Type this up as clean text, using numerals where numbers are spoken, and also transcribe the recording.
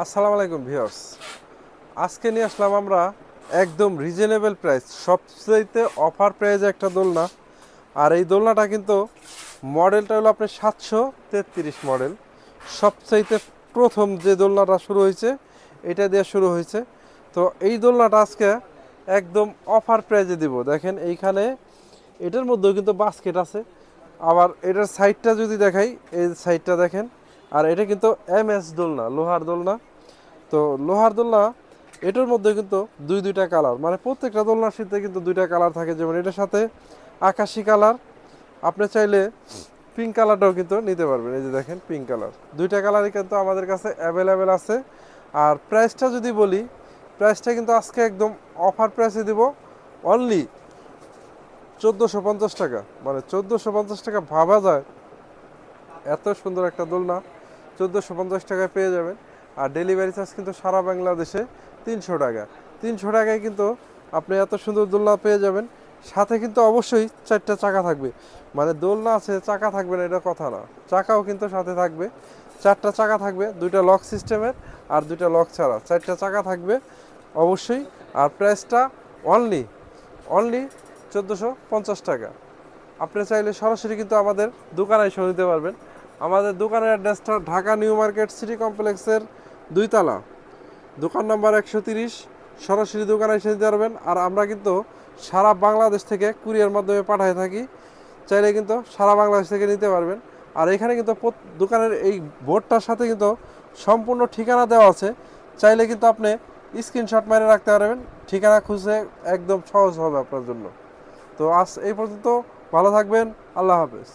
আসসালামু আলাইকুম ভিউয়ার্স। আজকে নিয়ে আসলাম আমরা একদম রিজনেবল প্রাইস, সবচাইতে অফার প্রাইসে একটা দোলনা। আর এই দোলনাটা কিন্তু মডেলটা হলো আপনার 733 মডেল। সবচাইতে প্রথম যে দোলনাটা শুরু হয়েছে এটা দিয়ে শুরু হয়েছে। তো এই দোলনাটা আজকে একদম অফার প্রাইসে দিব। দেখেন এইখানে এটার মধ্যেও কিন্তু বাস্কেট আছে। আবার এটার সাইডটা যদি দেখাই, এই সাইডটা দেখেন। আর এটা কিন্তু এমএস দোলনা, লোহার দোলনা। তো লোহার দোলনা, এটার মধ্যে কিন্তু দুইটা কালার, মানে প্রত্যেকটা দোলনার সাথে কিন্তু দুইটা কালার থাকে। যেমন এটার সাথে আকাশি কালার, আপনি চাইলে পিঙ্ক কালারটাও কিন্তু নিতে পারবেন। এই যে দেখেন পিঙ্ক কালার, দুইটা কালারই কিন্তু আমাদের কাছে অ্যাভেলেবেল আছে। আর প্রাইসটা যদি বলি, প্রাইসটা কিন্তু আজকে একদম অফার প্রাইসে দিব, অনলি 1450 টাকা। মানে 1450 টাকা ভাবা যায়, এত সুন্দর একটা দোলনা 1450 টাকায় পেয়ে যাবেন। আর ডেলিভারি চার্জ কিন্তু সারা বাংলাদেশে 300 টাকা। 300 টাকায় কিন্তু আপনি এত সুন্দর দোলনা পেয়ে যাবেন। সাথে কিন্তু অবশ্যই 4টা চাকা থাকবে। মানে দোলনা আছে, চাকা থাকবে না এটা কথা না, চাকাও কিন্তু সাথে থাকবে। 4টা চাকা থাকবে, 2টা লক সিস্টেমের আর 2টা লক ছাড়া 4টা চাকা থাকবে অবশ্যই। আর প্রাইসটা অনলি অনলি 1450 টাকা। আপনি চাইলে সরাসরি কিন্তু আমাদের দোকানে এসে নিতে পারবেন। আমাদের দোকানের অ্যাড্রেসটা ঢাকা নিউ মার্কেট সিটি কমপ্লেক্সের 2 তলা, দোকান নাম্বার 130। সরাসরি দোকানে এসে নিতে পারবেন। আর আমরা কিন্তু সারা বাংলাদেশ থেকে কুরিয়ার মাধ্যমে পাঠিয়ে থাকি, চাইলে কিন্তু সারা বাংলাদেশ থেকে নিতে পারবেন। আর এখানে কিন্তু দোকানের এই বোর্ডটার সাথে কিন্তু সম্পূর্ণ ঠিকানা দেওয়া আছে, চাইলে কিন্তু আপনি স্ক্রিনশট মেরে রাখতে পারবেন। ঠিকানা খুঁজে একদম সহজ হবে আপনার জন্য। তো আজ এই পর্যন্ত, ভালো থাকবেন, আল্লাহ হাফেজ।